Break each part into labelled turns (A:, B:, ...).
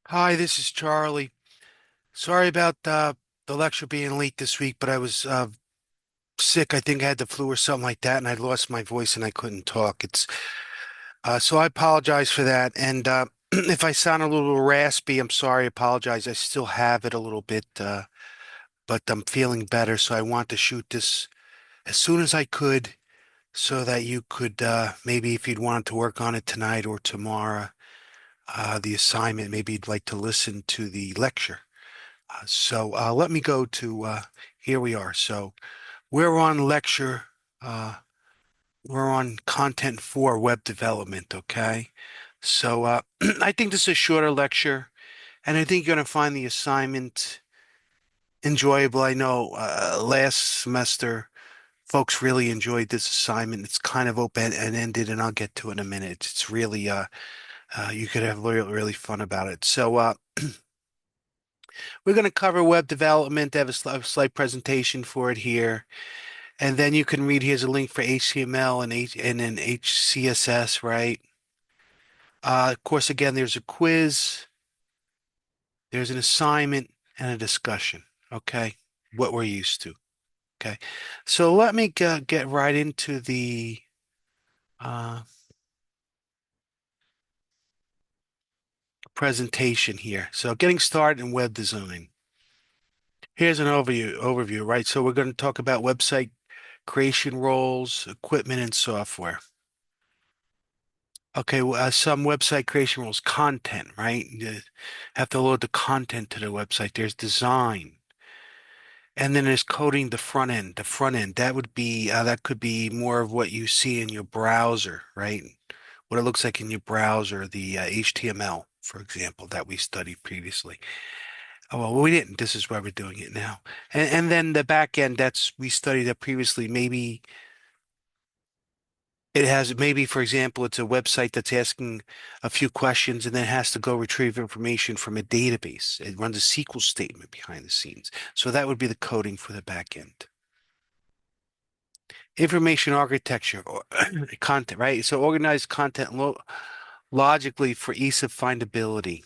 A: Hi, this is Charlie. Sorry about the lecture being late this week, but I was sick. I think I had the flu or something like that, and I lost my voice and I couldn't talk. It's so I apologize for that. And if I sound a little raspy, I'm sorry. I apologize. I still have it a little bit, but I'm feeling better. So I want to shoot this as soon as I could, so that you could maybe if you'd want to work on it tonight or tomorrow, the assignment. Maybe you'd like to listen to the lecture. So let me go to here we are. So we're on lecture, uh, we're on content for web development, okay? So I think this is a shorter lecture, and I think you're going to find the assignment enjoyable. I know last semester folks really enjoyed this assignment. It's kind of open and ended, and I'll get to it in a minute. It's really you could have really fun about it. So we're going to cover web development. I have a slight presentation for it here. And then you can read here's a link for HTML and then HCSS, right? Of course, again, there's a quiz, there's an assignment, and a discussion. Okay, what we're used to. Okay, so let me get right into the uh, presentation here. So, getting started in web design. Here's an overview, right? So, we're going to talk about website creation roles, equipment, and software. Okay, well, some website creation rules, content, right? You have to load the content to the website. There's design, and then there's coding the front end. The front end, that would be that could be more of what you see in your browser, right? What it looks like in your browser, the HTML, for example, that we studied previously. Oh, well, we didn't. This is why we're doing it now. And then the back end, that's we studied that previously. Maybe it has maybe, for example, it's a website that's asking a few questions and then has to go retrieve information from a database. It runs a SQL statement behind the scenes. So that would be the coding for the back end. Information architecture or content, right? So organize content logically for ease of findability.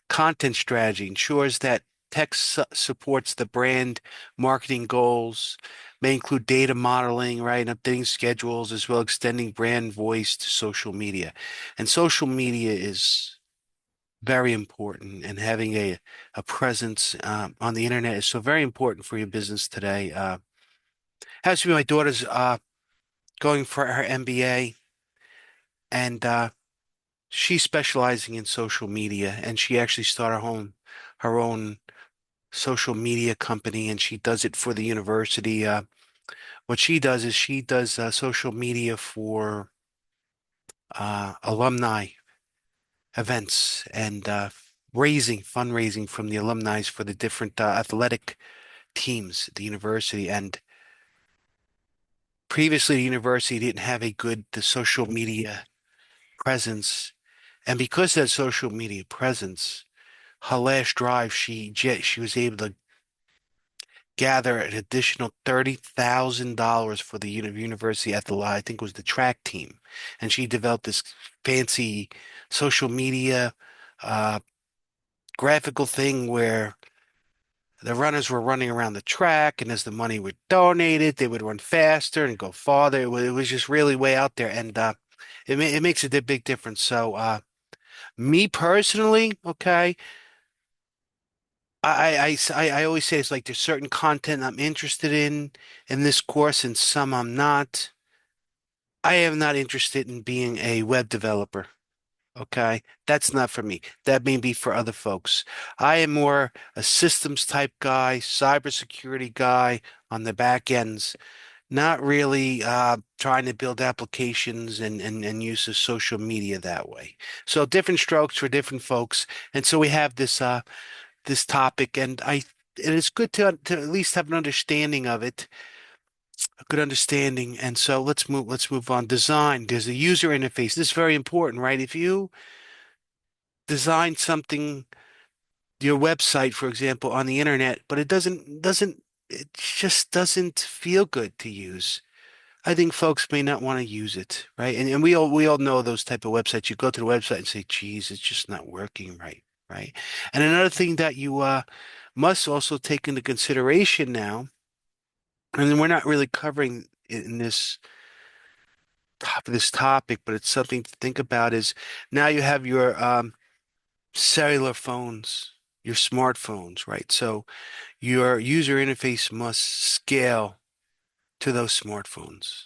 A: Content strategy ensures that text supports the brand marketing goals, may include data modeling, right, and updating schedules, as well extending brand voice to social media. And social media is very important, and having a presence on the internet is so very important for your business today. Has to be my daughter's going for her MBA, and she's specializing in social media, and she actually started her own social media company, and she does it for the university. What she does is she does social media for alumni events and fundraising from the alumni for the different athletic teams at the university. And previously, the university didn't have a good the social media presence, and because of that social media presence, her last drive, she was able to gather an additional $30,000 for the university at I think it was the track team. And she developed this fancy social media uh, graphical thing where the runners were running around the track, and as the money would donated, they would run faster and go farther. It was just really way out there, and it makes a big difference. So, me personally, okay, I always say it's like there's certain content I'm interested in this course and some I'm not. I am not interested in being a web developer. Okay. That's not for me. That may be for other folks. I am more a systems type guy, cybersecurity guy on the back ends, not really trying to build applications and use of social media that way. So different strokes for different folks. And so we have this topic, and it is good to at least have an understanding of it, a good understanding. And so let's move on. Design. There's a user interface. This is very important, right? If you design something, your website, for example, on the internet, but it just doesn't feel good to use. I think folks may not want to use it, right? And we all know those type of websites. You go to the website and say, geez, it's just not working right. right? And another thing that you must also take into consideration now, and we're not really covering it in this topic, but it's something to think about is now you have your cellular phones, your smartphones, right? So your user interface must scale to those smartphones,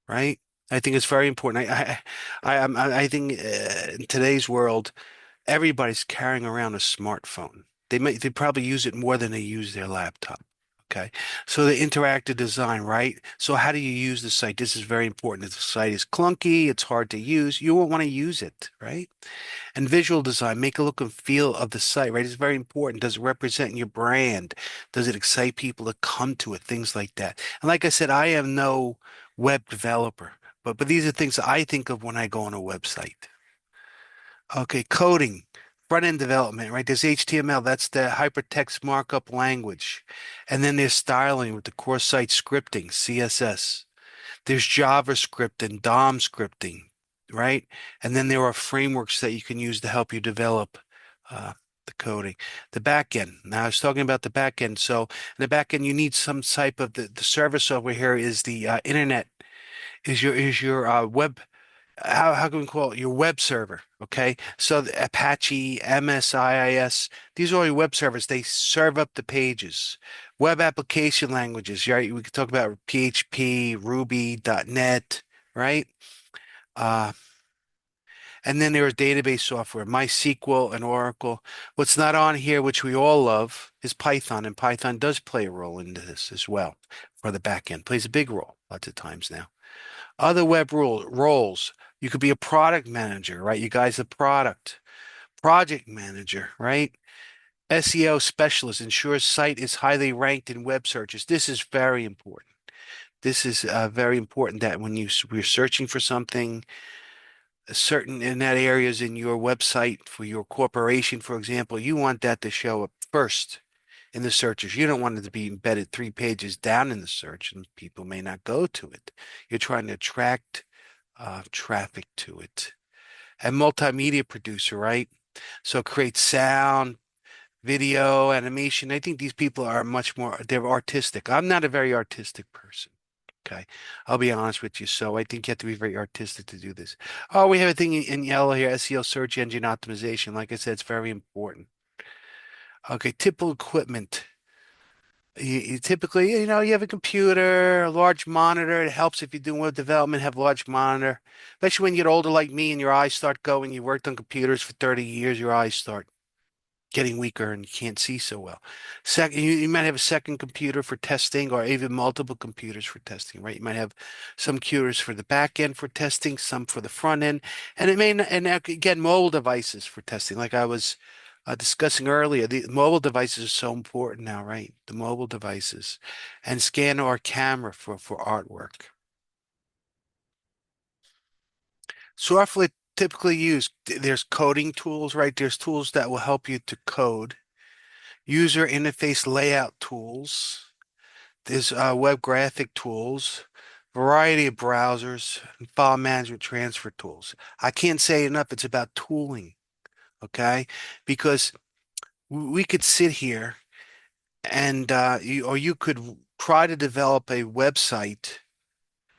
A: right? I think it's very important. I think in today's world, everybody's carrying around a smartphone. They probably use it more than they use their laptop. Okay. So the interactive design, right? So how do you use the site? This is very important. If the site is clunky, it's hard to use, you won't want to use it, right? And visual design, make a look and feel of the site, right? It's very important. Does it represent your brand? Does it excite people to come to it? Things like that. And like I said, I am no web developer, but these are things that I think of when I go on a website. Okay, coding, front end development, right? There's HTML, that's the hypertext markup language. And then there's styling with the core site scripting, CSS. There's JavaScript and DOM scripting, right? And then there are frameworks that you can use to help you develop uh, the coding. The back end. Now, I was talking about the back end. So, in the back end, you need some type of the service over here is the internet, is your web. How can we call it your web server? Okay, so the Apache, MSIS, these are all your web servers. They serve up the pages. Web application languages, right? We could talk about PHP, Ruby, .NET, right? Uh, and then there is database software, MySQL and Oracle. What's not on here, which we all love, is Python, and Python does play a role into this as well for the back end. Plays a big role lots of times now. Other roles. You could be a product manager, right? You guys, the project manager, right? SEO specialist ensures site is highly ranked in web searches. This is very important. This is very important that when we're searching for something, certain in that areas in your website for your corporation, for example, you want that to show up first in the searches. You don't want it to be embedded 3 pages down in the search and people may not go to it. You're trying to attract traffic to it. And multimedia producer, right? So create sound, video, animation. I think these people are much more, they're artistic. I'm not a very artistic person. Okay. I'll be honest with you. So I think you have to be very artistic to do this. Oh, we have a thing in yellow here, SEO search engine optimization. Like I said, it's very important. Okay, typical equipment. You typically, you have a computer, a large monitor. It helps if you're doing web development, have a large monitor. Especially when you get older like me and your eyes start going. You worked on computers for 30 years, your eyes start getting weaker and you can't see so well. Second, you might have a second computer for testing or even multiple computers for testing, right? You might have some computers for the back end for testing, some for the front end, and it may not, and again, mobile devices for testing. Like I was discussing earlier, the mobile devices are so important now, right? The mobile devices and scan or camera for artwork. Software typically used, there's coding tools, right? There's tools that will help you to code. User interface layout tools. There's web graphic tools, variety of browsers, and file management transfer tools. I can't say enough. It's about tooling, okay? Because we could sit here and you could try to develop a website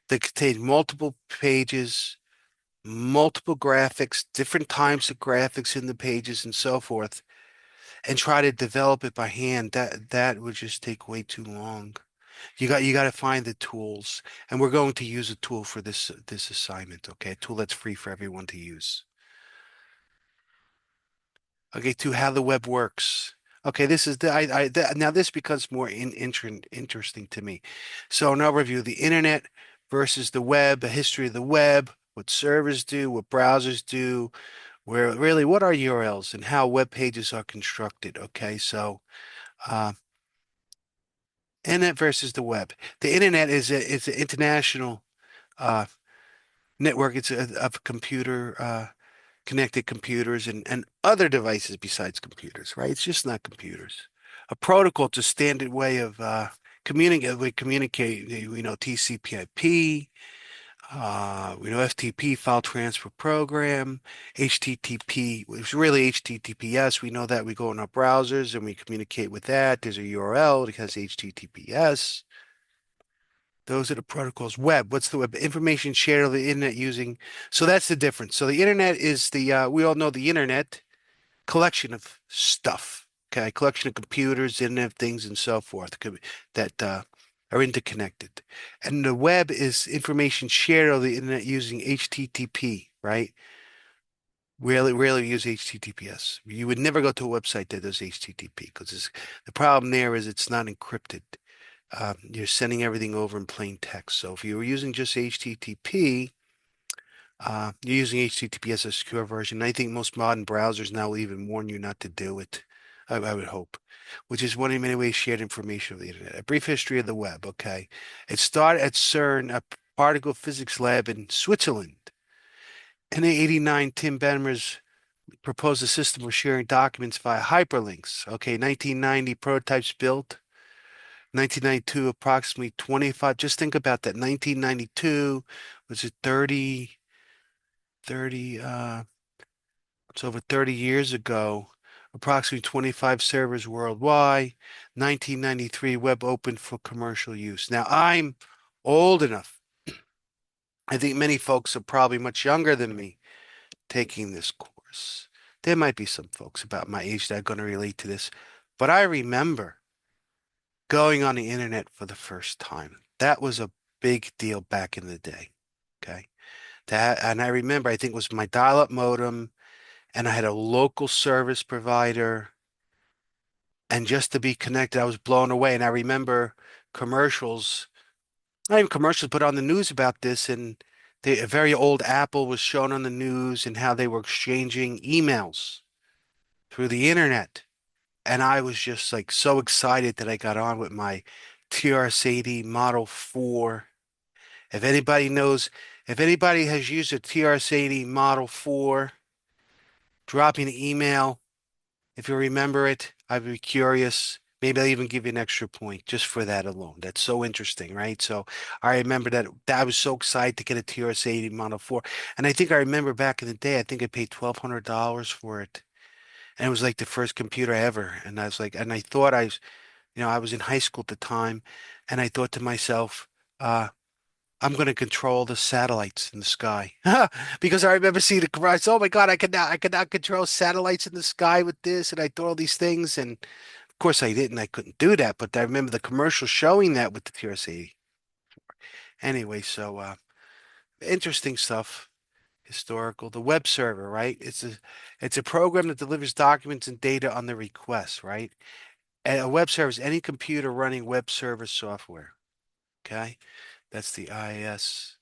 A: that contains multiple pages, multiple graphics, different types of graphics in the pages, and so forth, and try to develop it by hand. That would just take way too long. You got to find the tools, and we're going to use a tool for this assignment. Okay, a tool that's free for everyone to use. Okay, to how the web works. Okay, this is now this becomes more interesting to me. So an overview: the internet versus the web, a history of the web, what servers do, what browsers do, where really what are URLs and how web pages are constructed. Okay, so uh, internet versus the web. The internet is an international uh, network. It's of computer connected computers and other devices besides computers, right? It's just not computers. A protocol, it's a standard way of communicate. We communicate, TCP/IP. We know FTP, file transfer program, HTTP, it's really HTTPS. We know that we go in our browsers and we communicate with that. There's a URL that has HTTPS. Those are the protocols. Web, what's the web? Information shared on the internet using. So that's the difference. So the internet is we all know the internet, collection of stuff. Okay, collection of computers, internet of things, and so forth that are interconnected. And the web is information shared on the internet using HTTP, right? Rarely use HTTPS. You would never go to a website that does HTTP because the problem there is it's not encrypted. You're sending everything over in plain text. So if you were using just HTTP, you're using HTTP as a secure version. I think most modern browsers now will even warn you not to do it. I would hope, which is one in many ways shared information of the internet. A brief history of the web. Okay, it started at CERN, a particle physics lab in Switzerland. In 1989, Tim Berners proposed a system for sharing documents via hyperlinks. Okay, 1990 prototypes built. 1992, approximately 25. Just think about that. 1992 was it 30, it's over 30 years ago. Approximately 25 servers worldwide. 1993, web opened for commercial use. Now, I'm old enough. I think many folks are probably much younger than me taking this course. There might be some folks about my age that are going to relate to this, but I remember going on the internet for the first time. That was a big deal back in the day. Okay. And I remember, I think it was my dial-up modem, and I had a local service provider. And just to be connected, I was blown away. And I remember commercials, not even commercials, but on the news about this. And a very old Apple was shown on the news and how they were exchanging emails through the internet. And I was just like so excited that I got on with my TRS-80 Model 4. If anybody knows, if anybody has used a TRS-80 Model 4, drop me an email. If you remember it, I'd be curious. Maybe I'll even give you an extra point just for that alone. That's so interesting, right? So I remember that I was so excited to get a TRS-80 Model 4. And I think I remember back in the day, I think I paid $1,200 for it. And it was like the first computer ever. And I was like, and I thought I was in high school at the time, and I thought to myself, I'm going to control the satellites in the sky because I remember seeing the commercials. Oh my God, I could now control satellites in the sky with this, and I thought all these things, and of course I didn't. I couldn't do that, but I remember the commercial showing that with the TRC. Anyway, so interesting stuff. Historical, the web server, right? It's a program that delivers documents and data on the request, right? And a web server is any computer running web server software. Okay, that's the IS.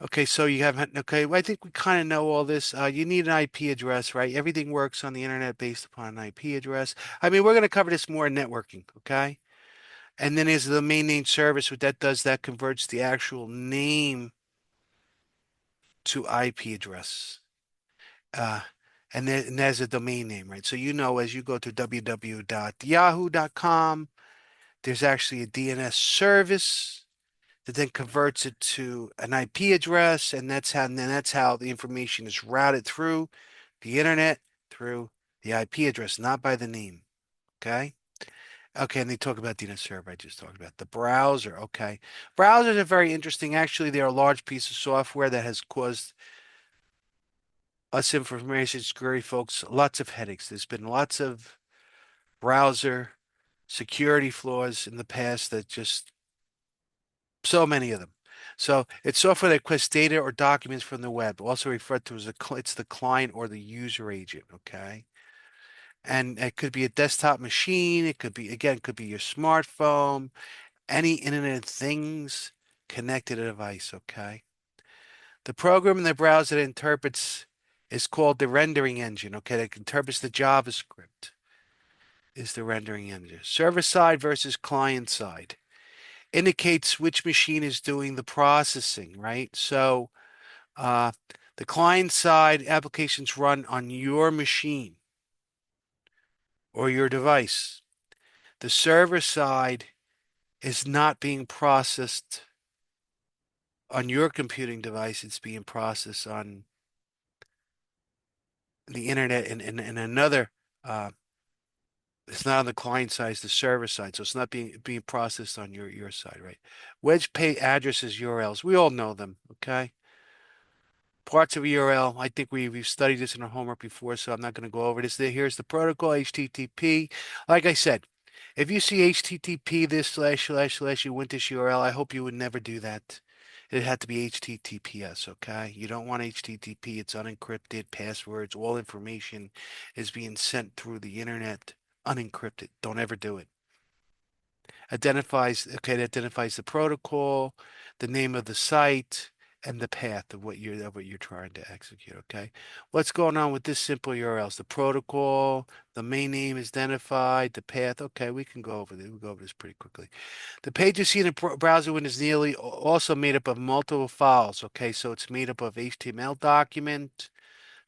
A: Okay, so you have, okay, well, I think we kind of know all this. You need an IP address, right? Everything works on the internet based upon an IP address. I mean, we're going to cover this more in networking, okay? And then there's the domain name service. What that does, that converts the actual name to IP address. Uh, and there's a domain name, right? So you know, as you go to www.yahoo.com, there's actually a DNS service that then converts it to an IP address, and then that's how the information is routed through the internet through the IP address, not by the name. Okay. Okay, and they talk about DNS server. I just talked about the browser. Okay, browsers are very interesting. Actually, they're a large piece of software that has caused us information security folks lots of headaches. There's been lots of browser security flaws in the past that just so many of them. So it's software that requests data or documents from the web, also referred to as it's the client or the user agent, okay? And it could be a desktop machine, it could be, again, could be your smartphone, any Internet of Things connected device, okay? The program in the browser that interprets is called the rendering engine, okay? That interprets the JavaScript is the rendering engine. Server side versus client side indicates which machine is doing the processing, right? So uh, the client side applications run on your machine or your device. The server side is not being processed on your computing device, it's being processed on the internet and another uh, it's not on the client side, it's the server side, so it's not being processed on your side, right? Wedge pay addresses, URLs. We all know them, okay? Parts of a URL. I think we've studied this in our homework before, so I'm not going to go over this. Here's the protocol, HTTP. Like I said, if you see HTTP this slash you went this URL, I hope you would never do that. It had to be HTTPS, okay? You don't want HTTP. It's unencrypted, passwords, all information is being sent through the internet unencrypted. Don't ever do it. It identifies the protocol, the name of the site, and the path of what you're trying to execute. Okay, what's going on with this simple URLs? The protocol, the main name is identified, the path. Okay, we can go over this. We'll go over this pretty quickly. The page you see in the browser window is nearly also made up of multiple files. Okay, so it's made up of HTML document,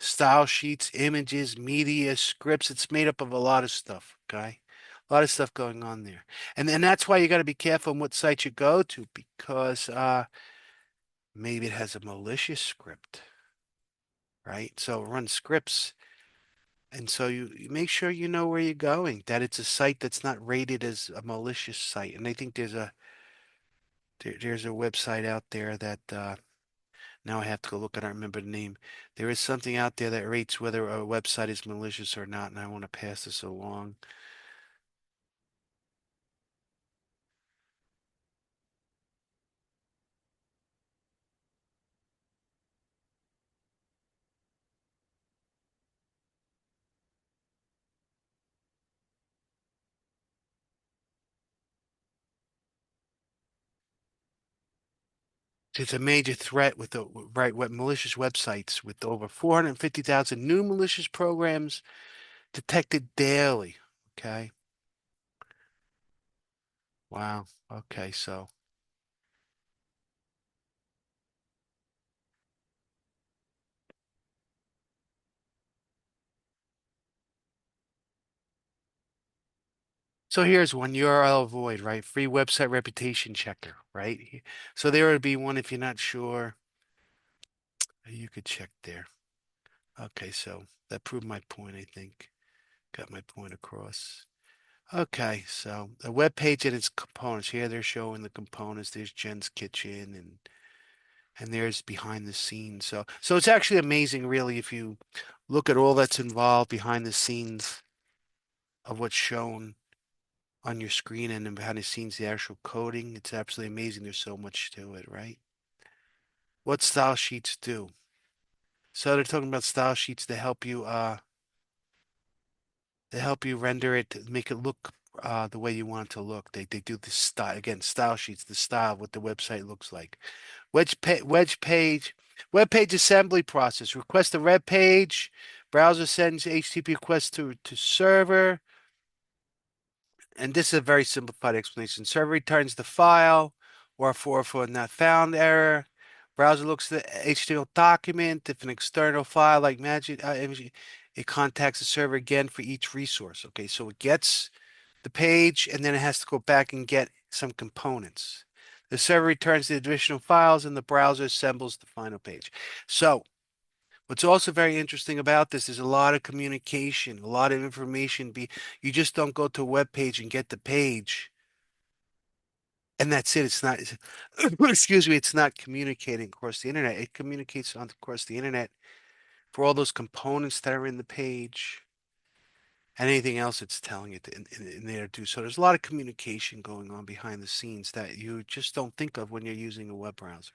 A: style sheets, images, media, scripts. It's made up of a lot of stuff. Okay. A lot of stuff going on there. And that's why you got to be careful on what site you go to because maybe it has a malicious script, right? So run scripts. And so you make sure you know where you're going, that it's a site that's not rated as a malicious site. And I think there's a website out there that now I have to go look. I don't remember the name. There is something out there that rates whether a website is malicious or not, and I want to pass this along. It's a major threat with the right what malicious websites with over 450,000 new malicious programs detected daily. Okay. Wow. Okay. So here's one URL avoid, right? Free website reputation checker, right? So there would be one if you're not sure, you could check there. Okay, so that proved my point, I think. Got my point across. Okay, so a web page and its components. Here they're showing the components. There's Jen's kitchen and there's behind the scenes. So it's actually amazing, really, if you look at all that's involved behind the scenes of what's shown on your screen and then behind the scenes, the actual coding. It's absolutely amazing. There's so much to it, right? What style sheets do? So they're talking about style sheets to help you render it, to make it look the way you want it to look. They do the style again, style sheets, the style of what the website looks like. Web page assembly process. Request a web page. Browser sends HTTP request to server. And this is a very simplified explanation. Server returns the file or for not found error. Browser looks at the HTML document. If an external file like Magic image, it contacts the server again for each resource. Okay, so it gets the page and then it has to go back and get some components. The server returns the additional files and the browser assembles the final page. So what's also very interesting about this is a lot of communication, a lot of information. You just don't go to a web page and get the page, and that's it. It's not, excuse me, it's not communicating across the internet. It communicates across the internet for all those components that are in the page and anything else it's telling it in there to do. So there's a lot of communication going on behind the scenes that you just don't think of when you're using a web browser.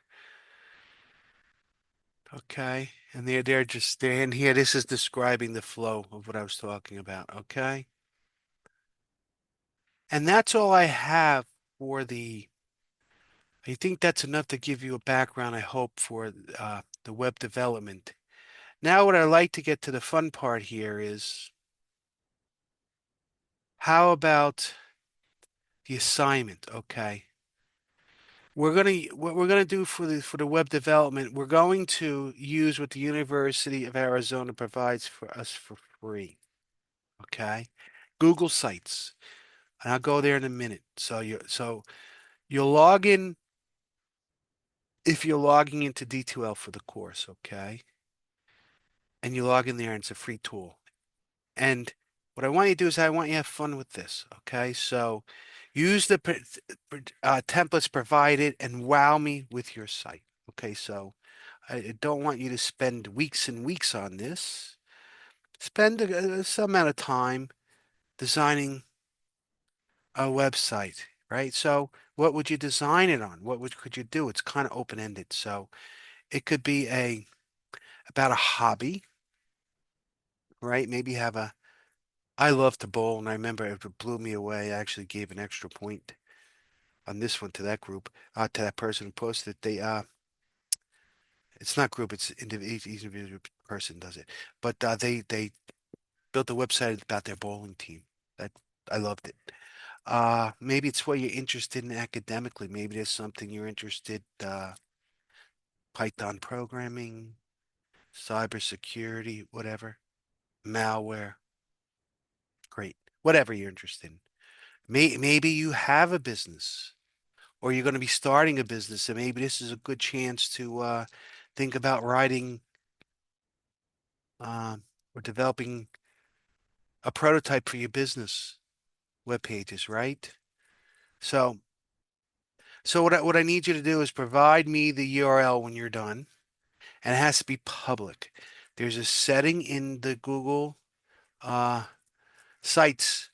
A: Okay, and they're just there and here. This is describing the flow of what I was talking about. Okay, and that's all I have for the. I think that's enough to give you a background. I hope for the web development. Now, what I'd like to get to the fun part here is how about the assignment? Okay, what we're gonna do for the web development. We're going to use what the University of Arizona provides for us for free. Okay, Google Sites. And I'll go there in a minute. So you'll log in if you're logging into D2L for the course, okay, and you log in there and it's a free tool. And what I want you to do is I want you to have fun with this, okay? So use the templates provided and wow me with your site. Okay, so I don't want you to spend weeks and weeks on this. Spend some amount of time designing a website, right? So what would you design it on? Could you do? It's kind of open-ended. So it could be about a hobby, right? Maybe have a I love to bowl, and I remember it blew me away. I actually gave an extra point on this one to that group, to that person who posted. It's not group, it's each individual person does it. But they built a website about their bowling team. That I loved it. Maybe it's what you're interested in academically. Maybe there's something you're interested, Python programming, cybersecurity, whatever, malware. Great. Whatever you're interested in. Maybe you have a business or you're going to be starting a business, and maybe this is a good chance to think about writing or developing a prototype for your business web pages, right? So, so what I need you to do is provide me the URL when you're done, and it has to be public. There's a setting in the Google uh, sites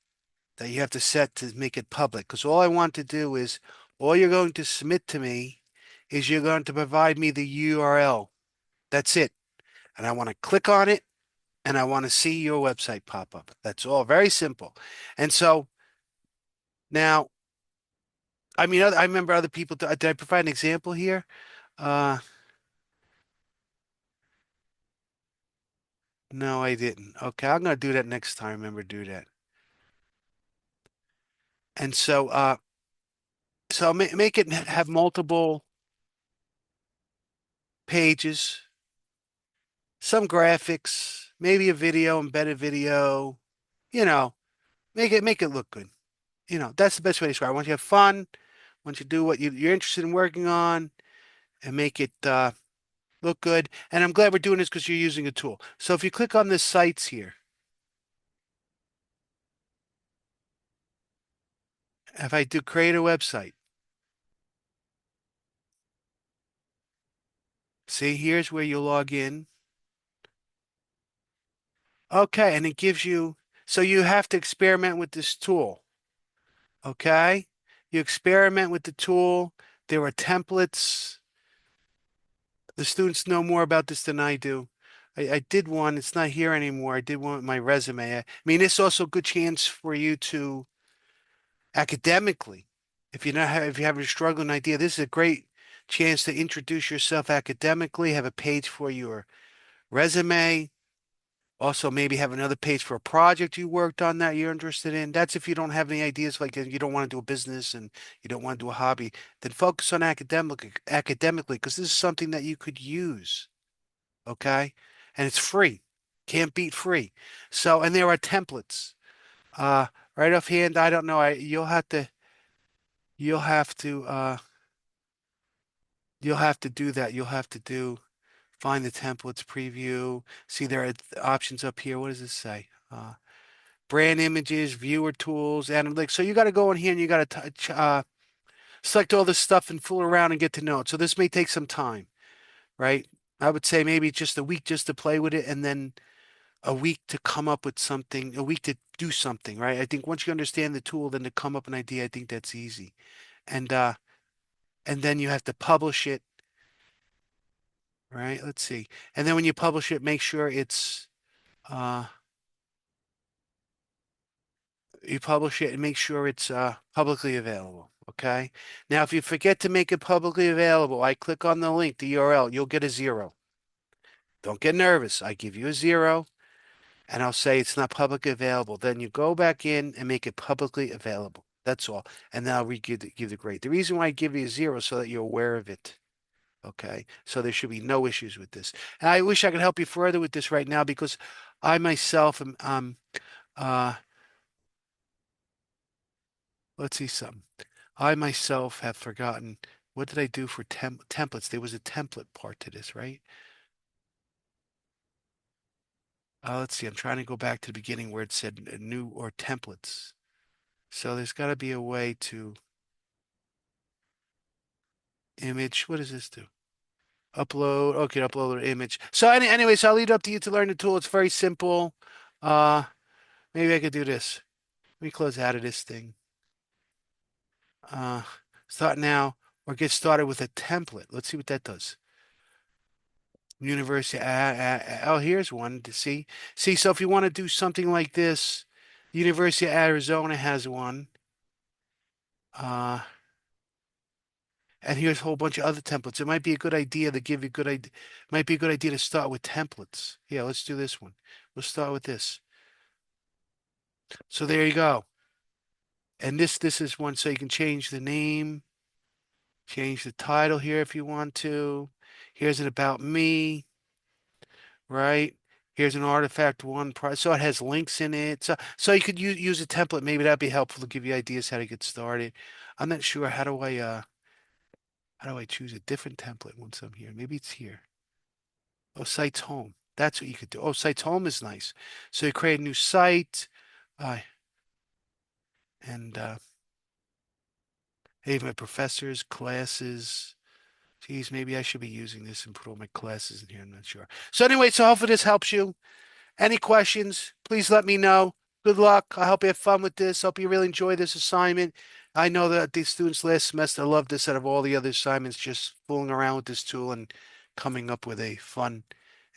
A: that you have to set to make it public. Because all I want to do is, all you're going to submit to me is you're going to provide me the URL. That's it. And I want to click on it and I want to see your website pop up. That's all very simple. And so now, I mean, I remember other people, did I provide an example here? Uh, no, I didn't. Okay, I'm going to do that next time. Remember to do that. And so make it have multiple pages, some graphics, maybe a video, embedded video, you know, make it look good. That's the best way to describe it. I want you to have fun. I want you to do what you're interested in working on and make it look good. And I'm glad we're doing this because you're using a tool. So if you click on the sites here, if I do create a website, see, here's where you log in. Okay, and it gives you, so you have to experiment with this tool. Okay, you experiment with the tool. There are templates. The students know more about this than I do. I did one. It's not here anymore. I did one with my resume. I mean, it's also a good chance for you to academically, if you have a struggling idea, this is a great chance to introduce yourself academically, have a page for your resume. Also, maybe have another page for a project you worked on that you're interested in. That's if you don't have any ideas, like you don't want to do a business and you don't want to do a hobby, then focus on academically, because this is something that you could use. Okay. And it's free. Can't beat free. So, and there are templates. Uh, right offhand, I don't know. You'll have to, you'll have to do that. You'll have to find the templates preview. See, there are options up here. What does it say? Brand images, viewer tools, analytics. So you got to go in here and you got to select all this stuff and fool around and get to know it. So this may take some time, right? I would say maybe just a week just to play with it and then a week to come up with something, a week to do something, right? I think once you understand the tool, then to come up with an idea, I think that's easy. And uh and then you have to publish it, right? Let's see. And then when you publish it, make sure uh you publish it and make sure it's publicly available. Okay. Now, if you forget to make it publicly available, I click on the link, the URL, you'll get a zero. Don't get nervous. I give you a zero and I'll say it's not publicly available. Then you go back in and make it publicly available. That's all. And then I'll give the grade. The reason why I give you a zero is so that you're aware of it. Okay. So there should be no issues with this. And I wish I could help you further with this right now because I myself am, uh, let's see something. I myself have forgotten What did I do for templates? There was a template part to this, right? Let's see. I'm trying to go back to the beginning where it said new or templates. So there's got to be a way to image. What does this do? Upload. Okay, upload an image. So anyways, I'll leave it up to you to learn the tool. It's very simple. Uh, maybe I could do this. Let me close out of this thing. Uh, start now or get started with a template. Let's see what that does. University. Oh, here's one to see. See, so if you want to do something like this, the University of Arizona has one. Uh, and here's a whole bunch of other templates. It might be a good idea to give you good idea. Might be a good idea to start with templates. Yeah, let's do this one. We'll start with this. So there you go. And this is one so you can change the name, change the title here if you want to. Here's an about me, right? Here's an artifact one price. So it has links in it. So you could use a template. Maybe that'd be helpful to give you ideas how to get started. I'm not sure how do I choose a different template once I'm here? Maybe it's here. Oh, sites home. That's what you could do. Oh, sites home is nice. So you create a new site, uh, and hey, my professors, classes. Geez, maybe I should be using this and put all my classes in here. I'm not sure. So anyway, so hopefully this helps you. Any questions, please let me know. Good luck. I hope you have fun with this. Hope you really enjoy this assignment. I know that the students last semester loved this out of all the other assignments, just fooling around with this tool and coming up with a fun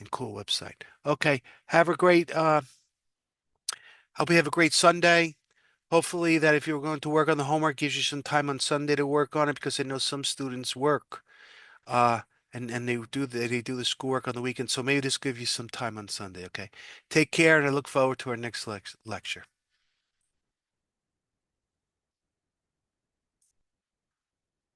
A: and cool website. Okay, have a great, hope you have a great Sunday. Hopefully that if you're going to work on the homework, gives you some time on Sunday to work on it because I know some students work. Uh, and they do the schoolwork on the weekend. So maybe this gives you some time on Sunday. Okay. Take care, and I look forward to our next lecture.